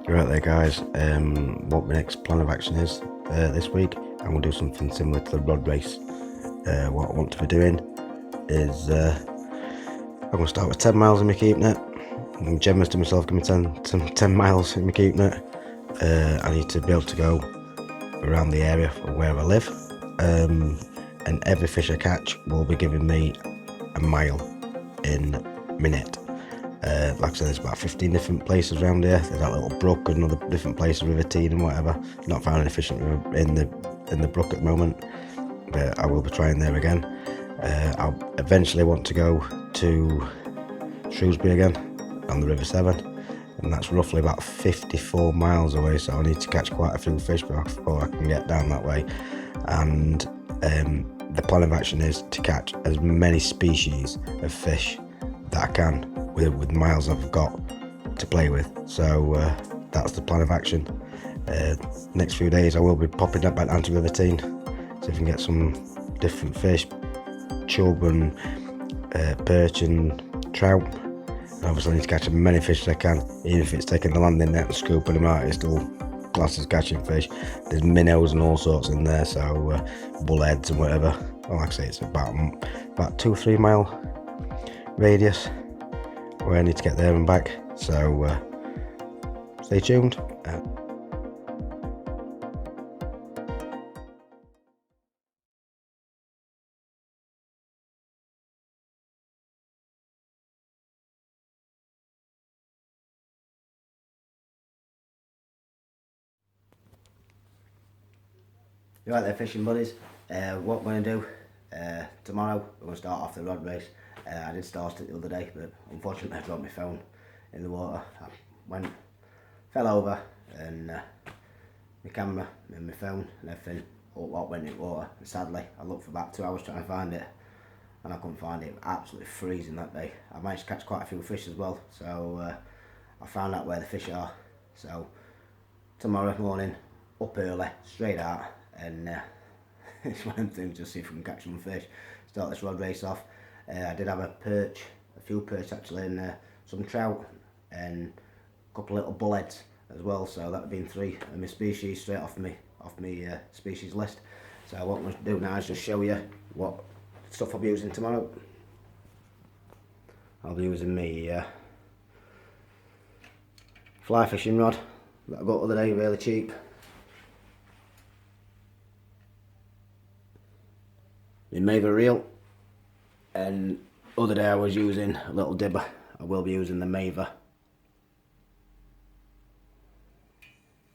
Right there guys, what my next plan of action is this week, and we'll do something similar to the rod race. What I want to be doing is I'm going to start with 10 miles in my keep net. I'm generous to myself, give me 10 miles in my keep net. I need to be able to go around the area of where I live, and every fish I catch will be giving me a mile in my net. Like I said, there's about 15 different places around here. There's that little brook and other different places, River Tean and whatever. Not found any fish in the brook at the moment, but I will be trying there again. I eventually want to go to Shrewsbury again on the River Severn, and that's roughly about 54 miles away, so I need to catch quite a few fish before I can get down that way. And the plan of action is to catch as many species of fish that I can with the miles I've got to play with. So that's the plan of action. Next few days I will be popping back down to River Tean, see if I can get some different fish, chub and perch and trout. And obviously I need to catch as many fish as I can, even if it's taking the landing net and scooping them out. It's still classed as catching fish. There's minnows and all sorts in there, so bullheads and whatever. Well, like I say, it's about 2 or 3 mile radius where I need to get there and back, so stay tuned. You right there, fishing buddies? What we're going to do tomorrow, we're going to start off the rod race. I did start it the other day, but unfortunately I dropped my phone in the water. I fell over, and my camera and my phone and everything all went in the water. And sadly, I looked for about 2 hours trying to find it, and I couldn't find it. It was absolutely freezing that day. I managed to catch quite a few fish as well, so I found out where the fish are. So tomorrow morning, up early, straight out, and it's one of them things, just see if we can catch some fish, start this rod race off. I did have a few perch actually, and some trout, and a couple of little bullheads as well, so that would have been 3 of my species straight off my species list. So what I'm going to do now is just show you what stuff I'll be using tomorrow. I'll be using my fly fishing rod that I got the other day, really cheap. My Maver reel, and other day I was using a little dibber. I will be using the Maver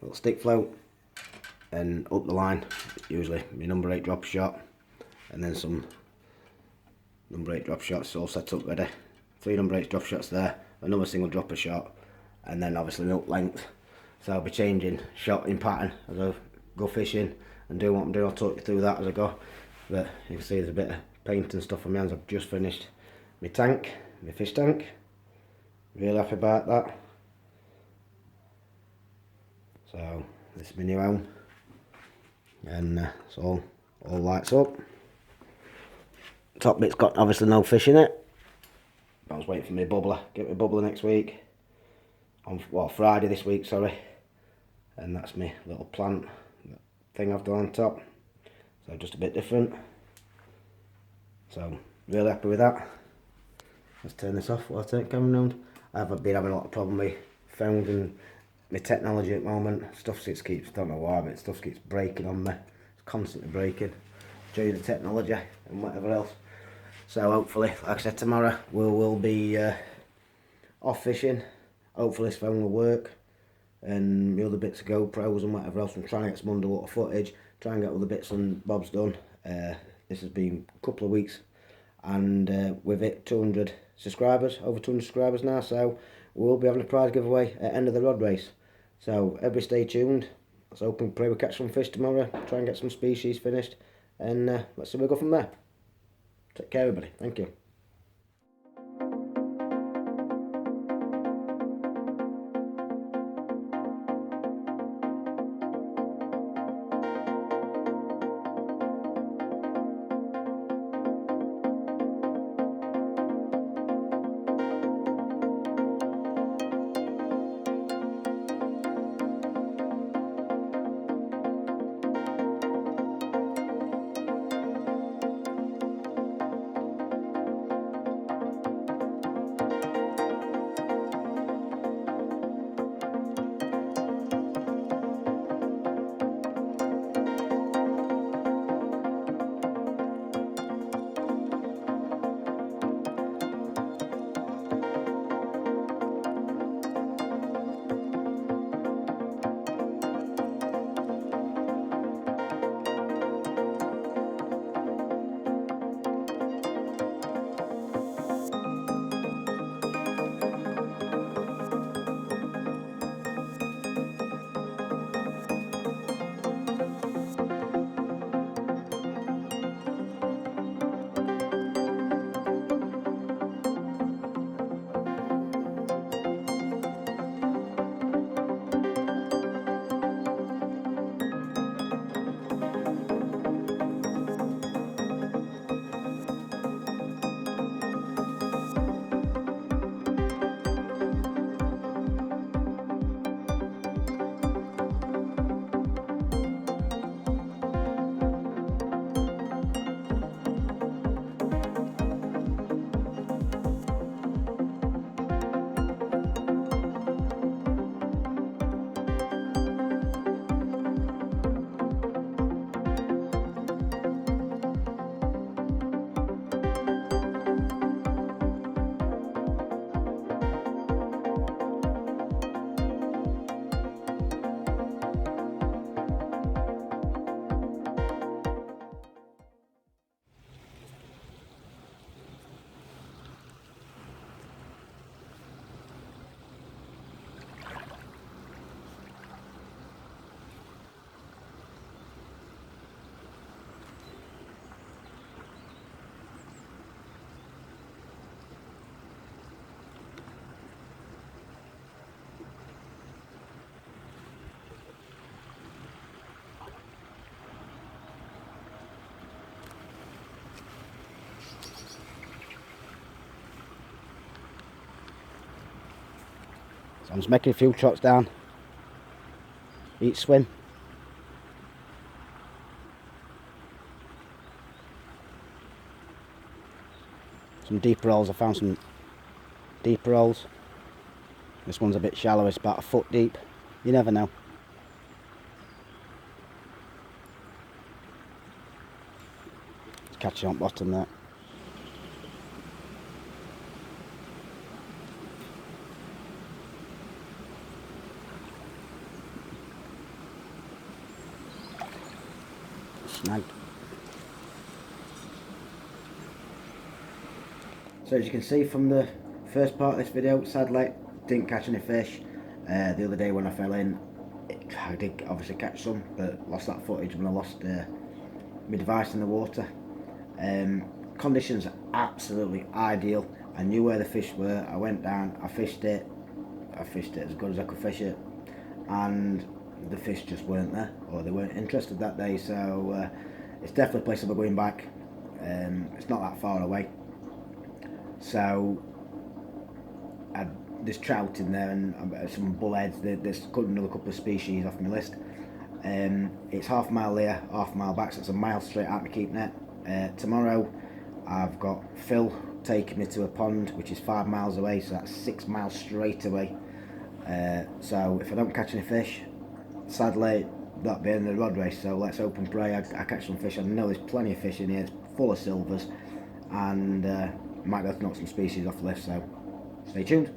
little stick float, and up the line usually my number 8 drop shot, and then some number 8 drop shots all set up ready. 3 number 8 drop shots there, another single dropper shot, and then obviously milk length. So I'll be changing shot in pattern as I go fishing and do what I'm doing. I'll talk you through that as I go. But you can see there's a bit of paint and stuff on my hands. I've just finished my tank, my fish tank. Really happy about that. So this is my new home, and it's all lights up. Top bit's got obviously no fish in it. I was waiting for my bubbler. Get my bubbler next week. On Friday this week, sorry. And that's my little plant thing I've done on top. So just a bit different. So really happy with that. Let's turn this off while I take camera round. I've been having a lot of problem with phones and my technology at the moment. Stuff keeps, don't know why, but stuff keeps breaking on me. It's constantly breaking due to the technology and whatever else. So hopefully, like I said, tomorrow we'll be off fishing. Hopefully this phone will work, and the other bits of GoPros and whatever else. I'm trying to get some underwater footage, try and get all the bits and bobs done. This has been a couple of weeks, and with it 200 subscribers, over 200 subscribers now, so we'll be having a prize giveaway at the end of the rod race. So everybody stay tuned. Let's hope and pray we catch some fish tomorrow, try and get some species finished, and let's see where we go from there. Take care everybody, thank you. I'm just making a few trots down each swim. Some deeper holes, I found some deeper holes. This one's a bit shallow, it's about a foot deep. You never know. It's catching on bottom there. Snagged. So as you can see from the first part of this video, sadly didn't catch any fish. The other day when I fell in, I did obviously catch some, but lost that footage when I lost my device in the water. Conditions are absolutely ideal. I knew where the fish were. I went down, I fished it as good as I could fish it, and the fish just weren't there, or they weren't interested that day. So it's definitely a place I'll be going back. It's not that far away. So there's trout in there and some bullheads. There's another couple of species off my list. It's half a mile here, half a mile back, so it's a mile straight out my keep net. Tomorrow I've got Phil taking me to a pond which is 5 miles away, so that's 6 miles straight away. So if I don't catch any fish, sadly that'll be the end of the rod race. So let's hope and pray I catch some fish. I know there's plenty of fish in here, it's full of silvers, and might be able to knock some species off the list, so stay tuned.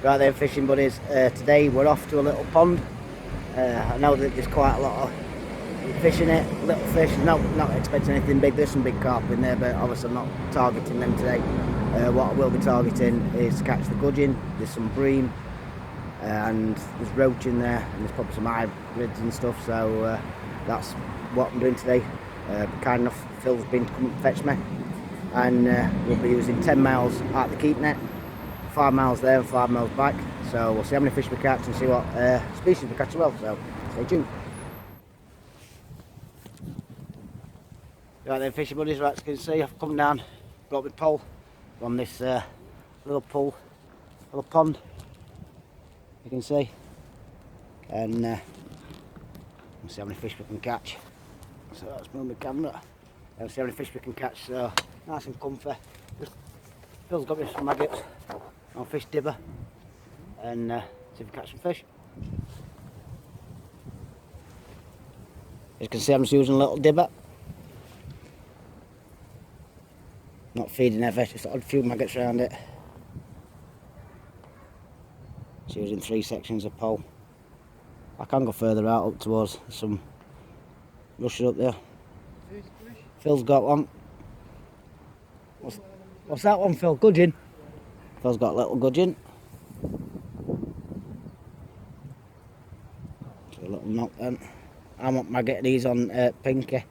Right then, fishing buddies, today we're off to a little pond. I know that there's quite a lot of fish in it, little fish, not expecting anything big. There's some big carp in there, but obviously I'm not targeting them today. What I will be targeting is to catch the gudgeon. There's some bream, and there's roach in there, and there's probably some hybrids and stuff, so that's what I'm doing today. Kind enough, Phil's been to come and fetch me, and we'll be using 10 miles at the keep net, 5 miles there and 5 miles back. So we'll see how many fish we catch and see what species we catch as well, so stay tuned. Right then, fishing buddies, right, as you can see I've come down, got my pole on this little pond, you can see, and we'll see how many fish we can catch. So let's move my camera and see how many fish we can catch. So nice and comfy. Phil's got me some maggots on fish dibber, and see if we catch some fish. As you can see, I'm just using a little dibber. Not feeding ever, just a few maggots around it. Just using 3 sections of pole. I can go further out up towards some rushes up there. Phil's got one. What's that one, Phil? Gudgeon? Phil's got a little gudgeon. So a little knock then. I want maggot these on pinky.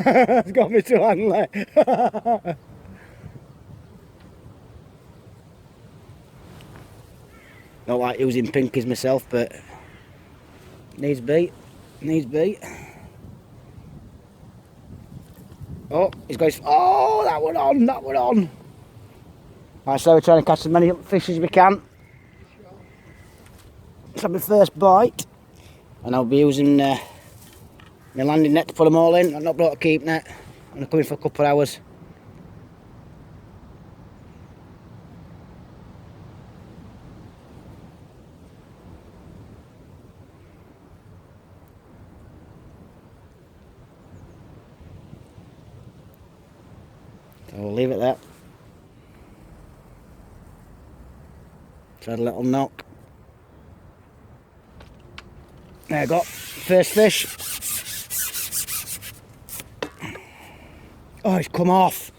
It's got me to angler. Not like using pinkies myself, but needs be. Oh, he's going. Oh, that one on. Right, so we're trying to catch as many fish as we can. It's my first bite, and I'll be using my landing net to put them all in. I've not brought a keep net. I'm going to come in for a couple of hours. So we'll leave it there. Tried a little knock. There I got first fish. Oh, it's come off.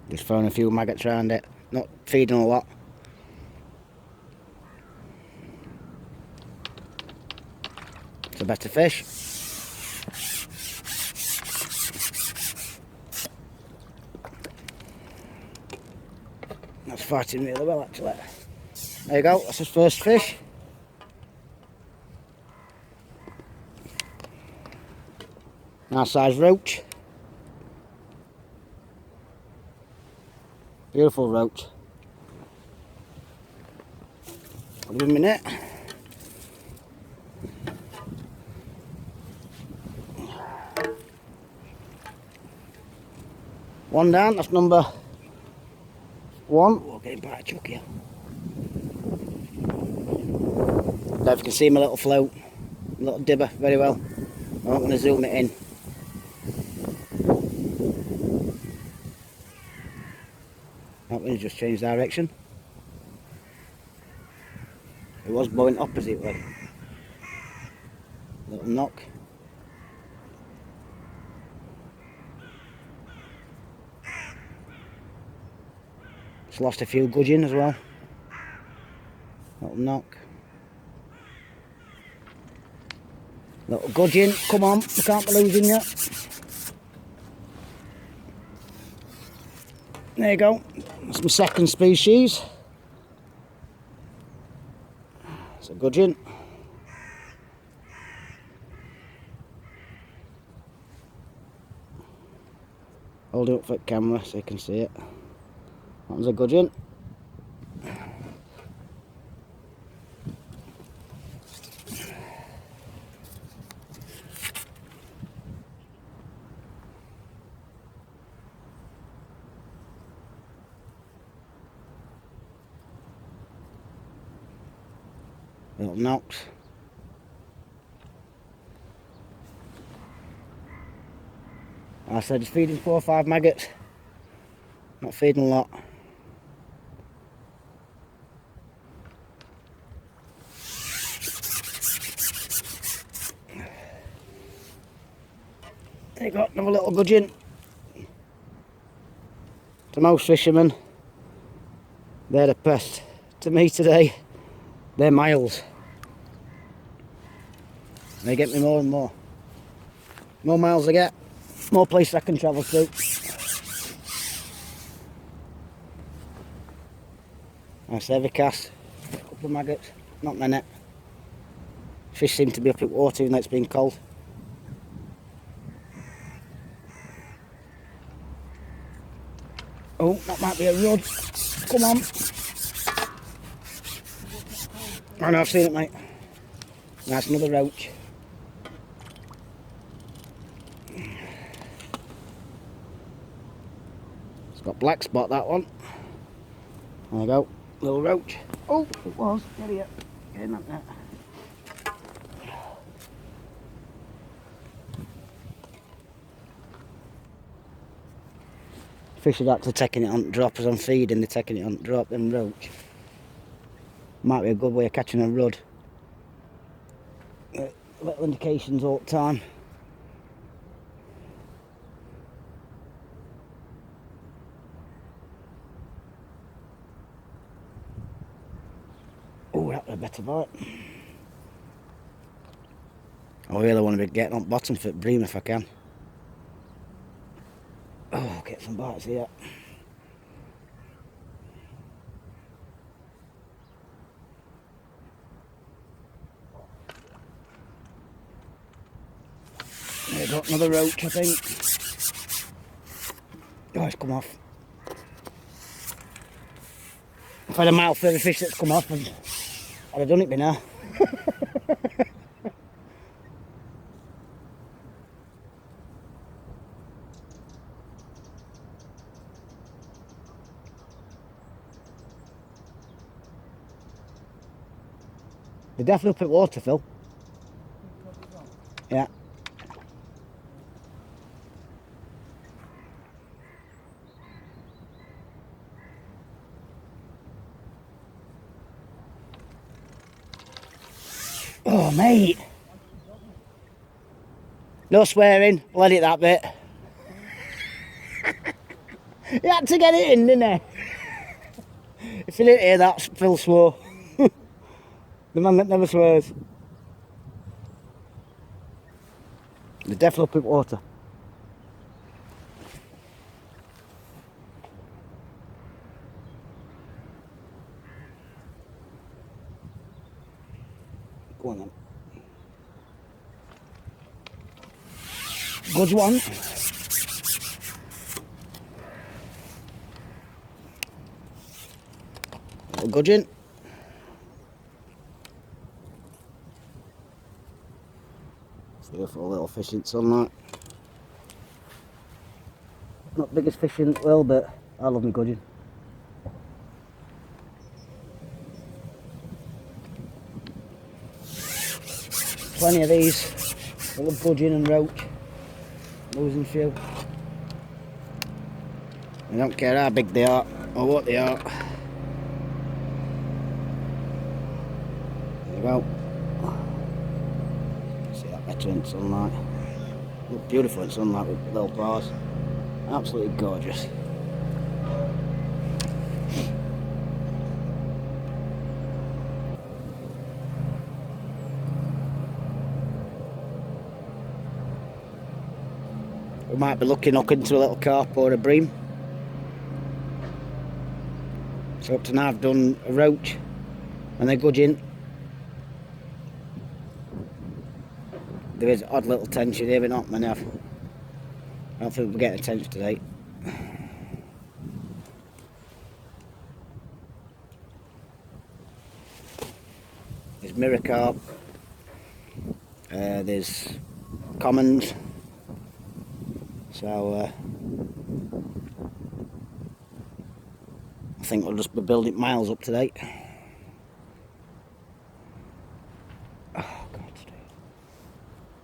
Just throwing a few maggots around it, not feeding a lot. It's a better fish. That's fighting really well actually. There you go, that's his first fish. Nice size roach. Beautiful roach. Give him a minute. One down, that's number one. We'll get him by a chuck here. Don't know if you can see my little float, my little dibber very well. I'm not going to zoom it in. That one's just changed direction. It was blowing oppositely. Little knock. It's lost a few gudgeon as well. Little knock. Little gudgeon, come on, we can't be losing yet. There you go, that's my second species. It's a gudgeon. Hold it up for the camera so you can see it. That was a gudgeon. Little knocks. I said just feeding 4 or 5 maggots. Not feeding a lot. There you go, another little gudgeon. To most fishermen, they're the pest. To me today, they're miles. They get me more and more. More miles I get, more places I can travel to. Nice heavy cast, a couple of maggots, not many. Fish seem to be up at water even though it's been cold. Oh, that might be a rod. Come on. I know, I've seen it, mate. That's another roach. It's got black spot, that one. There you go, little roach. Oh, it was. Get here. Get in that net. Fish are actually taking it on drop as I'm feeding, they're taking it on drop, then roach. Might be a good way of catching a rudd. Little indications all the time. Oh, that was a better bite. I really want to be getting on bottom foot bream if I can. Oh, get some bites here. There you go, another roach I think. Oh, it's come off. If I had a mouthful of the fish that's come off, I'd have done it by now. They're definitely up at water, Phil. Yeah. Oh, mate. No swearing, let it that bit. You had to get it in, didn't he? If you didn't hear that, Phil swore. The man that never swears. They're definitely up in water. Go on then. Good one. Little gudgeon. Beautiful little fish in sunlight. Not biggest fish in the world, but I love my gudgeon. Plenty of these. I love gudgeon and roach. Losing few. I don't care how big they are or what they are. There you go. See that better in sunlight. Look beautiful in sunlight with little bars. Absolutely gorgeous. We might be looking up into a little carp or a bream. So up to now I've done a roach and a gudgeon. There is odd little tension here, but not many. I don't think we'll get a tension today. There's mirror carp. There's commons. So I think we'll just be building miles up today. Oh God,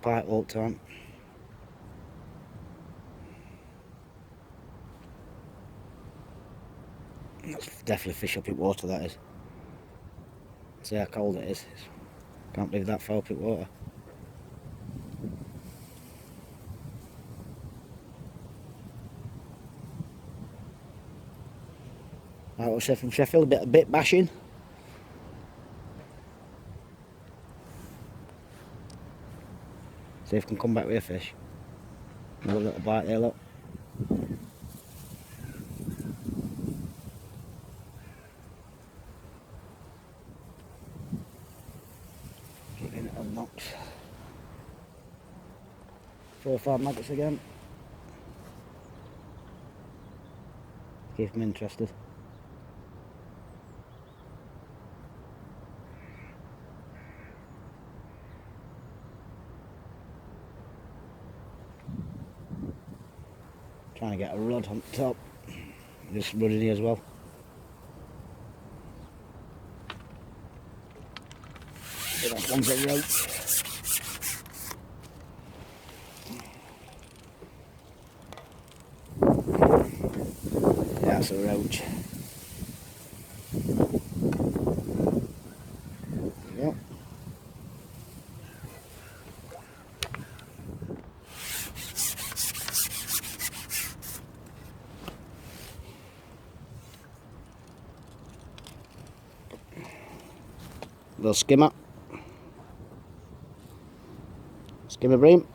pike all the time. That's definitely fish up in water, that is. See how cold it is. Can't believe that far up in water. Right, we'll say from Sheffield, a bit bashing. See if we can come back with a fish. Another little bite there, look. Keep in it on knocks. 4 or 5 maggots again. Keep them interested. Trying to get a rod on top. Just running here as well. That one's a roach. Yeah, that's a roach. Yep. Little skimmer. Skimmer bream.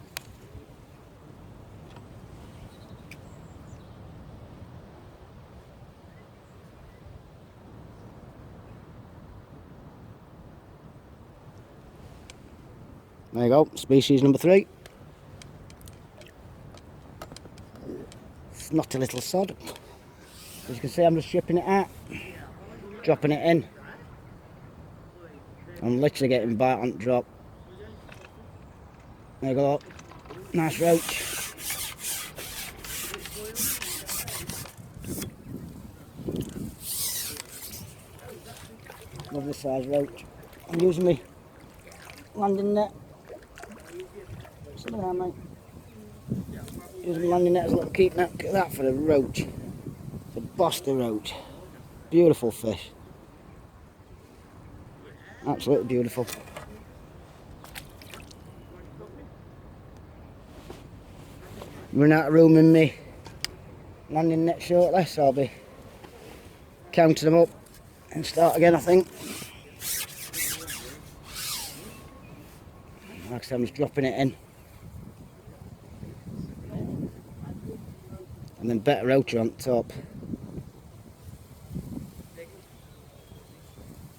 There you go, species number 3. It's not a little sod. As you can see, I'm just shipping it out, dropping it in. I'm literally getting bite on the drop. There you go, nice roach. Lovely size roach. I'm using my landing net. Sit down, mate. Using my landing net as a little keep net. Look at that for a roach. It's a Boston roach. Beautiful fish. Absolutely beautiful. Run out of room in me landing net shortly, so I'll be counting them up and start again, I think. Like I said, I'm just dropping it in. And then better roach on top.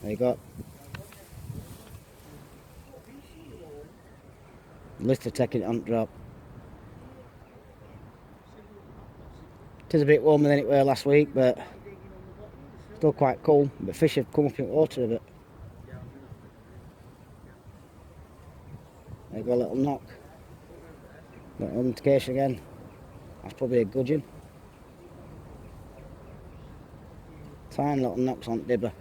There you go. Literally taking it on drop. It is a bit warmer than it were last week, but still quite cool. But fish have come up in water a bit. There you go, a little knock. Little indication again. That's probably a gudgeon. Tiny little knocks on dibber.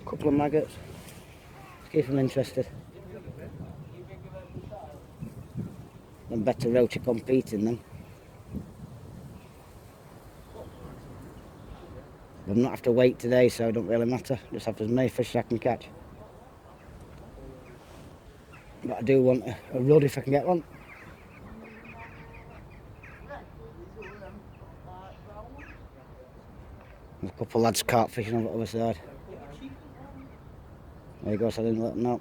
Couple of maggots. Let's keep them interested. Then better roach are competing then. I'll not have to wait today, so it don't really matter. Just have as many fish as I can catch. But I do want a rod if I can get one. There's a couple of lads carp fishing on the other side. There you go, so I didn't let them know.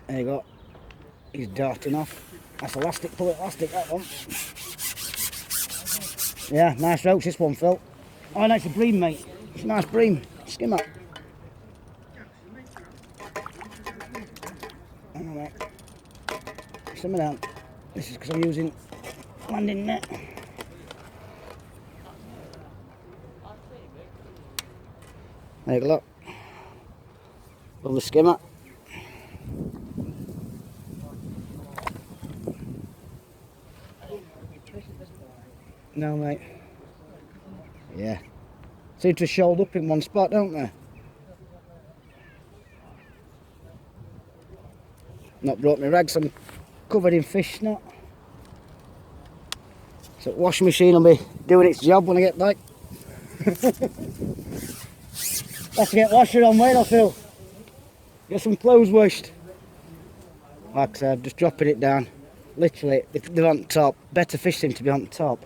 There you go. He's darting off. That's elastic, pull it elastic, that one. Yeah, nice roach this one, Phil. Oh, nice, a bream, mate. It's a nice bream. Skim up. Hang on, mate. Simmer down. This is because I'm using landing net. There you go, look. Lovely skimmer. No, mate. Yeah. Seem to have shoaled up in one spot, don't they? Not brought my rags, I'm covered in fish snot. So the washing machine will be doing its job when I get back. Let's get washer on, wait, I feel. Get some clothes washed. Like I said, I'm just dropping it down. Literally, they're on top. Better fish seem to be on top.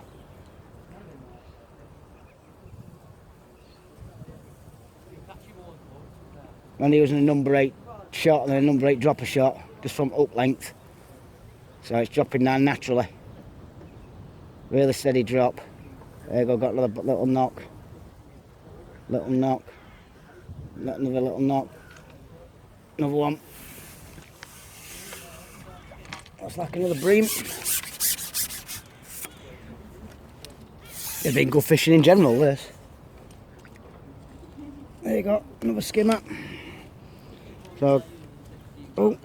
I'm using a number 8 shot and a number 8 dropper shot, just from up length. So it's dropping down naturally. Really steady drop. There you go, got another little knock. Little knock. Got another little knock. Another one. That's like another bream. They've been good fishing in general, this. There you go, another skimmer. So, oh,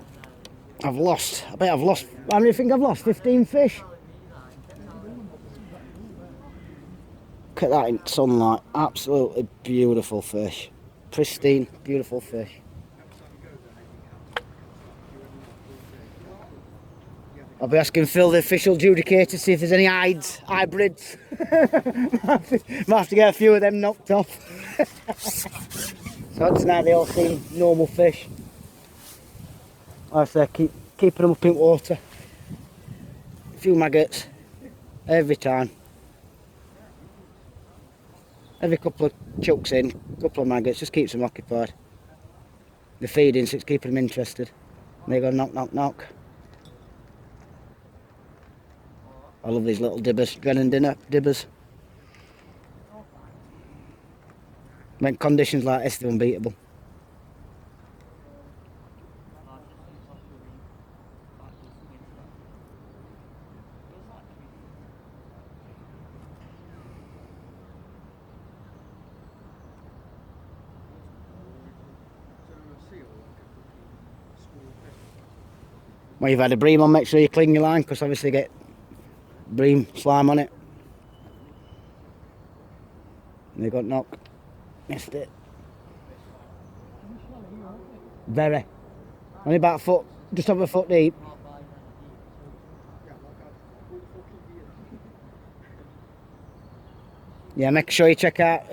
I've lost. I bet I've lost. How many do you think I've lost? 15 fish? Look at that in sunlight. Absolutely beautiful fish. Pristine, beautiful fish. I'll be asking Phil, the official adjudicator, to see if there's any hybrids. Might have to get a few of them knocked off. So tonight they all seem normal fish. Like I say, keeping them up in water. A few maggots every time. Every couple of chucks in, a couple of maggots, just keeps them occupied. They're feeding, so it's keeping them interested. And they go knock, knock, knock. I love these little dibbers, Drennan dinner dibbers. When conditions like this, they're unbeatable. When you've had a bream on, make sure you clean your line, because obviously you get bream slime on it. And they got knocked. Missed it. Very. Only about a foot, just over a foot deep. Yeah, make sure you check out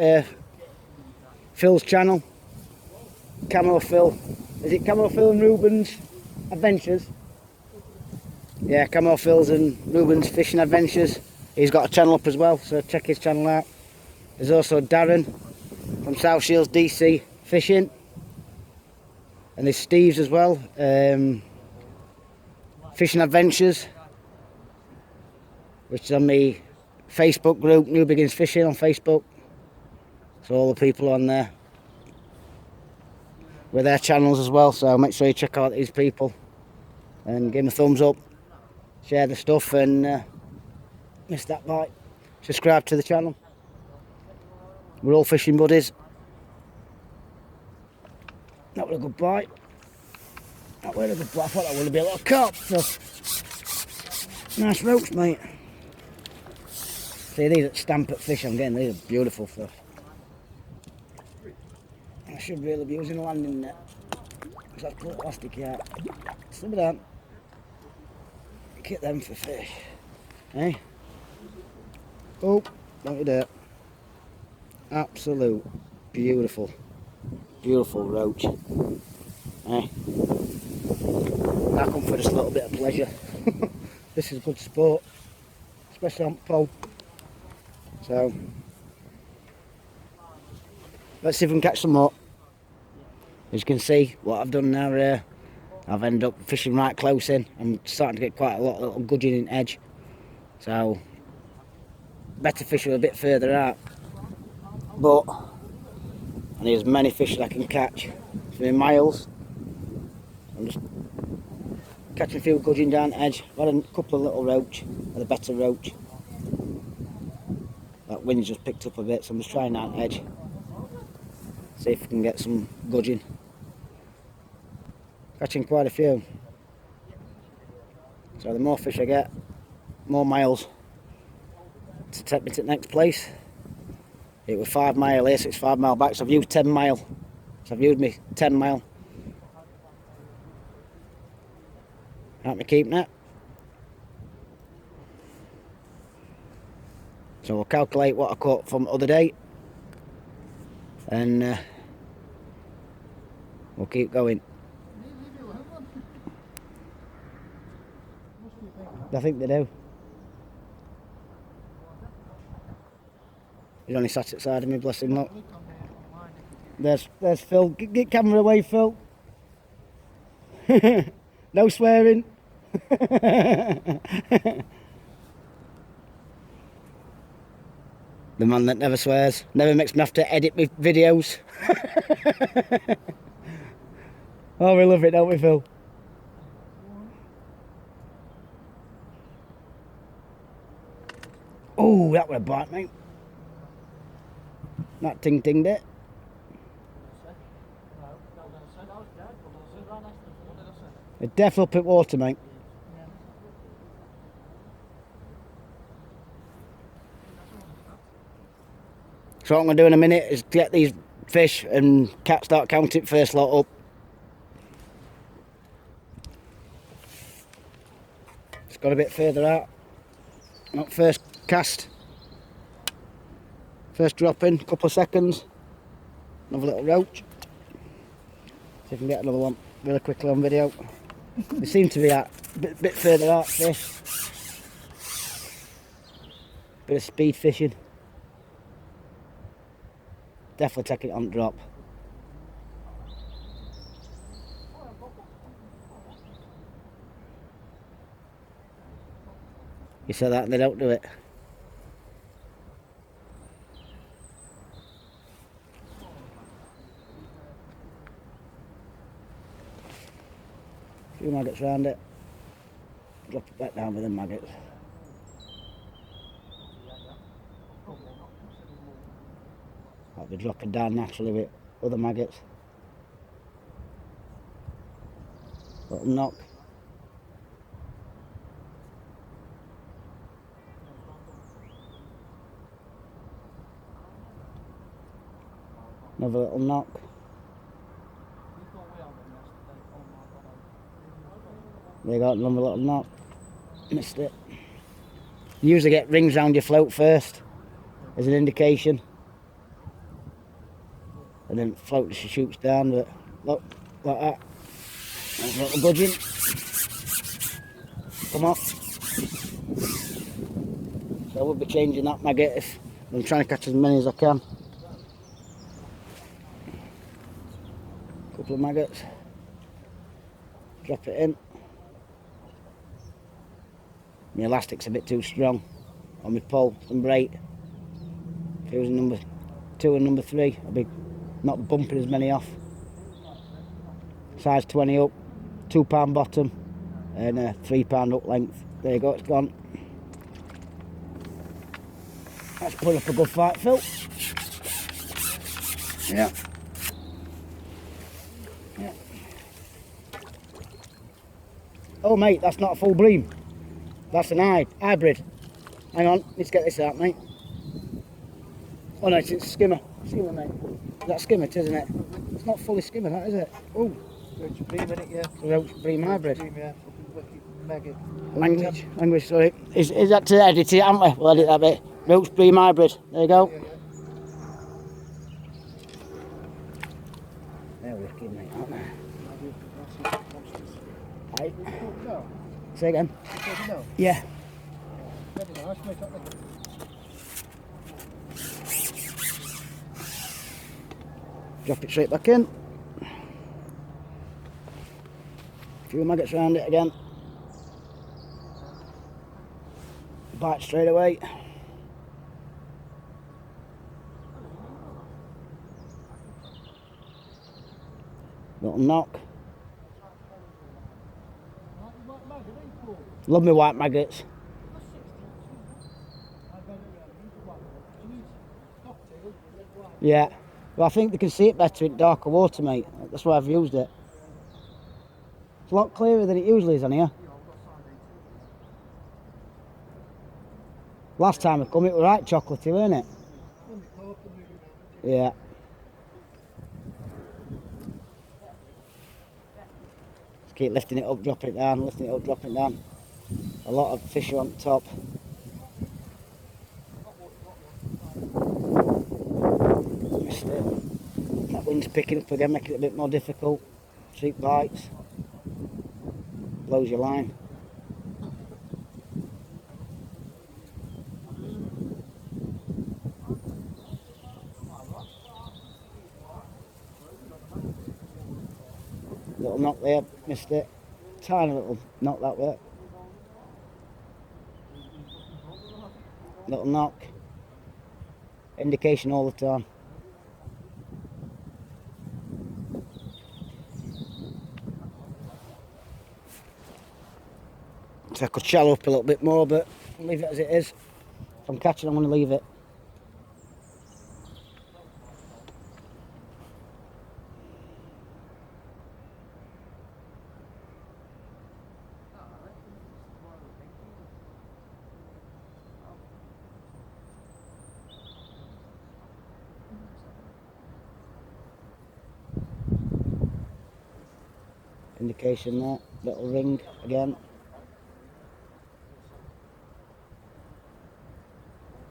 Phil's channel. Camo Phil. Is it Camo Phil and Ruben's Adventures? Yeah, Camo Phil's and Ruben's Fishing Adventures. He's got a channel up as well, so check his channel out. There's also Darren from South Shields DC Fishing. And there's Steve's as well. Fishing Adventures, which is on the Facebook group, New Begins Fishing on Facebook. So all the people on there. with their channels as well, so make sure you check out these people and give them a thumbs up, share the stuff, and miss that bite, subscribe to the channel. We're all fishing buddies. That was a good bite. That was a good bite. I thought that would be a little carp. So nice roach, mate. See, these are stamp at fish I'm getting. These are beautiful fish. I should really be using a landing net. Because I've put plastic out. Some of them. Get them for fish. Eh? Oh, don't you dare. Absolute beautiful, beautiful roach. Eh? I come for just a little bit of pleasure. This is good sport, especially on pole. So, let's see if we can catch some more. As you can see, what I've done now, I've ended up fishing right close in. I'm starting to get quite a lot of little gudgeon in edge. So, better fish are a bit further out. But I need as many fish as I can catch. For my miles, I'm just catching a few gudgeon down the edge. I've had a couple of little roach, or the better roach. That wind's just picked up a bit, so I'm just trying down the edge. See if we can get some gudgeon. Catching quite a few. So the more fish I get, more miles to take me to the next place. It was 5 mile here, so it's 5 mile back, so I've used 10 mile. So I've used me 10 mile. Out me keep net. So we'll calculate what I caught from the other day. And we'll keep going. I think they do. He's only sat outside of me, bless him, look. There's Phil. Get camera away, Phil. No swearing. The man that never swears. Never makes me have to edit my videos. Oh, we love it, don't we, Phil? Oh, that was a bite, mate. That ting-tinged it. It's deaf up at water, mate. So what I'm going to do in a minute is get these fish and start counting first lot up. It's got a bit further out. Not first cast. First drop in, couple of seconds. Another little roach. See if I can get another one really quickly on video. They seem to be a bit further out fish. Bit of speed fishing. Definitely taking it on drop. You say that and they don't do it. A few maggots round it. Drop it back down with the maggots. I'll be dropping down naturally with other maggots. Little knock. Another little knock. There you go, another little knock. Missed it. You usually get rings round your float first as an indication. And then float just shoots down, but look, like that. There's a little gudgeon. Come off. So I will be changing that maggot if I'm trying to catch as many as I can. Couple of maggots. Drop it in. My elastic's a bit too strong on my pole and braid. If it was number 2 and number 3, I'd be not bumping as many off. size 20 up, £2 bottom, and £3 up length. There you go, it's gone. Let's put up a good fight, Phil. Yeah. Yeah. Oh, mate, that's not a full bream. That's an hybrid. Hang on, let's get this out, mate. Oh no, it's a skimmer. Skimmer, mate. That's skimmer, isn't it? It's not fully skimmer, that is it? Oh. Roach bream in it, yeah. Roach bream hybrid. Bream, yeah. Mega. Language, sorry. Is that to edit it, haven't we? We'll edit that bit. Roach bream hybrid. There you go. Yeah, yeah. They're wicked, mate, aren't they? Monsters. Aye. No. Say again. No. Yeah. Very nice, mate, aren't they? Drop it straight back in. A few maggots around it again. Bite straight away. Little knock. Love me white maggots. Yeah. Well, I think they can see it better in darker water, mate. That's why I've used it. It's a lot clearer than it usually is on here. Last time I come, it was right chocolatey, weren't it? Yeah. Just keep lifting it up, dropping it down, lifting it up, dropping it down. A lot of fish are on top. Missed it. That wind's picking up again, making it a bit more difficult. Cheap bites. Blows your line. Little knock there, missed it. Tiny little knock that way. Little knock. Indication all the time. So I could shallow up a little bit more, but I'll leave it as it is. If I'm catching, I'm going to leave it. Indication there, little ring again.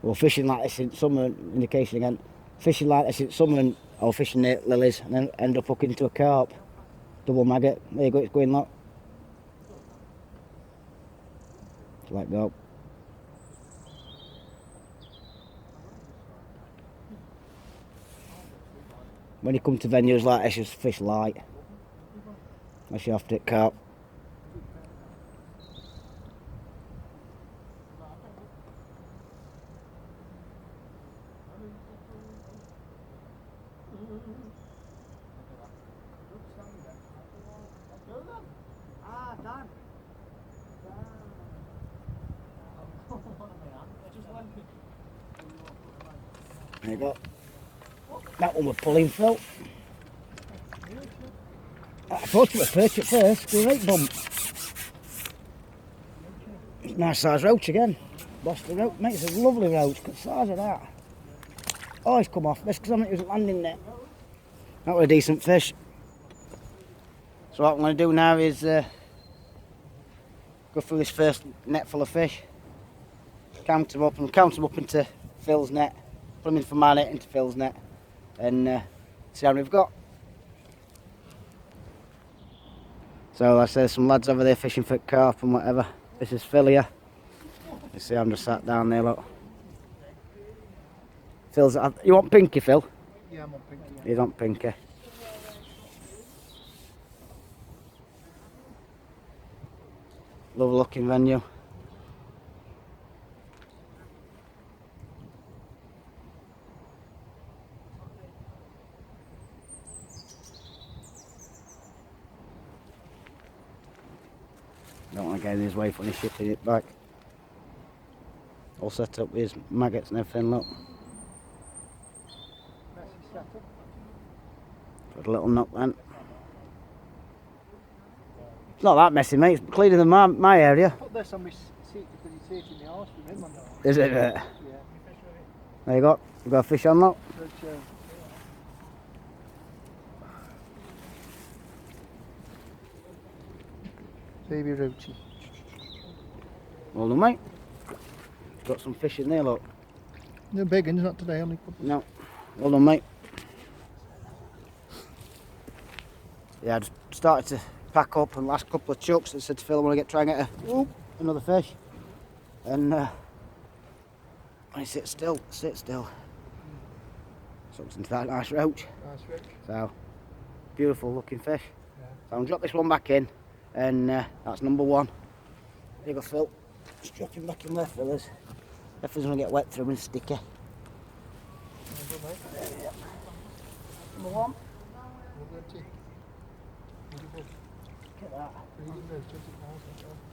Well, fishing like this in summer, indication again. Fishing like this in summer, and I'll fishing near lilies and then end up hooking into a carp. Double maggot. There you go, it's going lock. Let go. When you come to venues like this, just fish light. Unless you have to hit carp. There you go. That one was pulling, Phil. I thought it was perch at first. Great bump. Nice size roach again. Lost the roach. Mate, it's a lovely roach. Good size of that. Oh, he's come off. That's because I think he was landing there. That was a decent fish. So what I'm going to do now is go through this first net full of fish. Count them up and count them up into Phil's net. Put them in from my net into Phil's net. And see how many we've got. So like I said, some lads over there fishing for carp and whatever. This is Phil here. You see I'm just sat down there, look. Phil's, you want pinky, Phil? Yeah, I'm on pinky. Yeah. You want pinky. Lovely looking venue. want to get in his way when he's shipping it back. All set up with his maggots and everything, look. Messy setup. Got a little knock then. It's not that messy, mate. It's cleaner than my area. Put this on my seat because he's taking the horse with him on that. Is it? Yeah. There you go. You got a fish on, look. But, baby roachy. Well done, mate. Got some fish in there, look. No big ones, not today, only couple. No. Well done, mate. Yeah, I just started to pack up and last couple of chucks. I said to Phil, I want to try and get another fish. And when he sits still. Sucks into that nice roach. Nice roach. So, beautiful looking fish. Yeah. So I'm going to drop this one back in, and that's number one. Here you go, Phil. Just drop him back in there, fellas. Everything's going to get wet through and sticky. Number one. Look at that.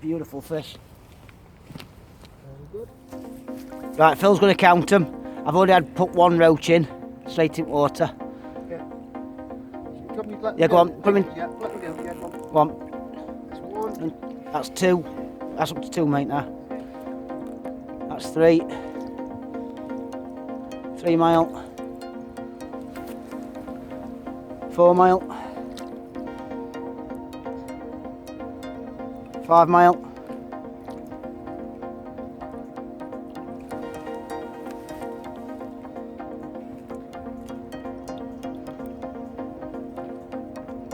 Beautiful fish. Very good. Right, Phil's going to count them. I've already had put one roach in, straight in water. Yeah, go on, put him in. Yeah, let me go. Yeah, go on. Go on. That's one. That's two. That's up to two, mate, now. That's three. 3 mile. 4 mile. 5 mile.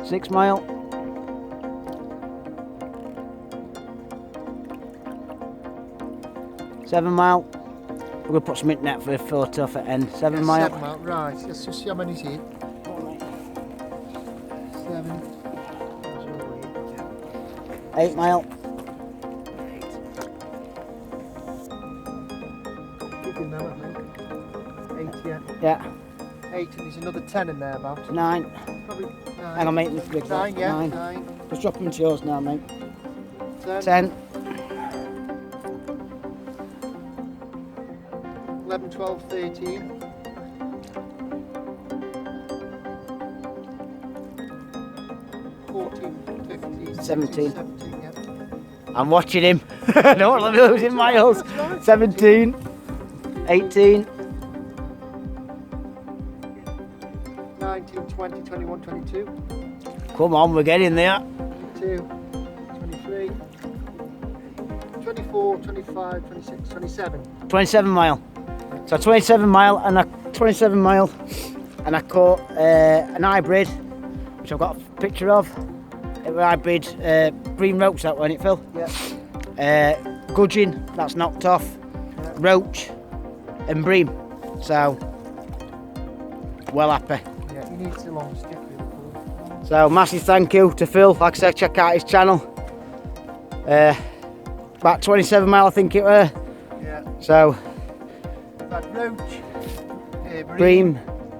6 mile. 7 mile. We're going to put some in net for a photo for end. 7 mile. 7 mile, right. Let's just see how many's here. 7. 8 mile. Keeping them, I think. 8, yeah. Yeah. 8, and there's another 10 in there, about. 9. Probably 9. Hang on, mate. This big 9, yeah. 9. 9. Just drop them into yours now, mate. 10. 10. 11, 12, 13. 14, 15, 17. 17, yeah. I'm watching him. I don't want to be losing miles. 17. 18. 19, 20, 21, 22. Come on, we're getting there. 22, 23, 24, 25, 26, 27. 27 mile. So 27 mile and I caught an hybrid, which I've got a picture of. It was hybrid bream roach, that wasn't it, Phil? Yeah. Gudgeon, that's knocked off. Yeah. Roach and bream. So well happy. Yeah, he needs a long stick really cool. So massive thank you to Phil. Like I said, check out his channel. About 27 mile I think it were. Yeah. So We've had roach, bream,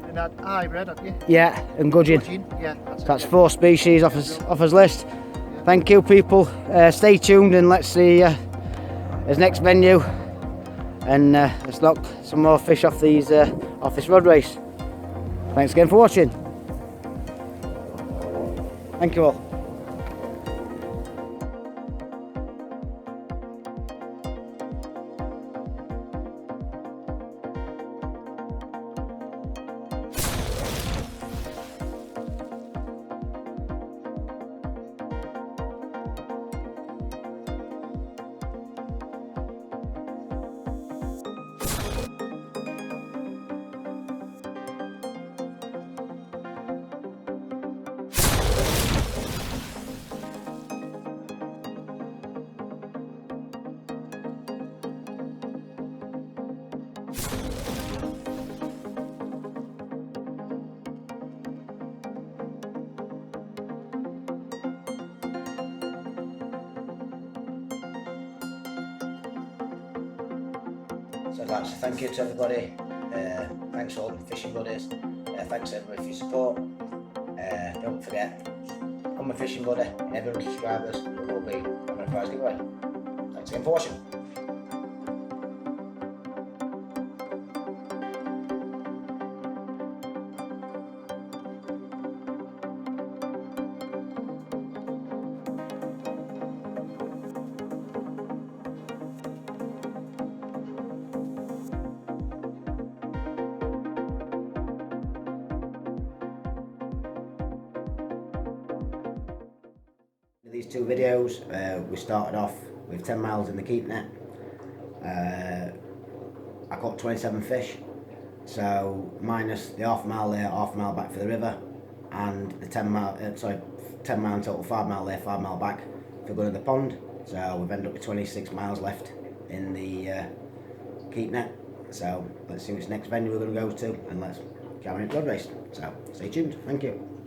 and had hybrid, haven't you? yeah, and gudgeon. Yeah, That's 4 species off his list. Thank you, people. Stay tuned and let's see his next venue. And let's knock some more fish off these off this rod race. Thanks again for watching. Thank you all. So I'd like to thank you to everybody. Thanks all the fishing buddies. Thanks everybody for your support. Don't forget, I'm a fishing buddy and every subscribers will be on a prize giveaway. Thanks again for watching. These two videos, we started off with 10 miles in the keep net. I caught 27 fish, so minus the half mile there, half mile back for the river, and the 10 mile in total, 5 mile there, 5 mile back for going to the pond. So we've ended up with 26 miles left in the keep net. So let's see which next venue we're going to go to, and let's carry on the rod race. So stay tuned. Thank you.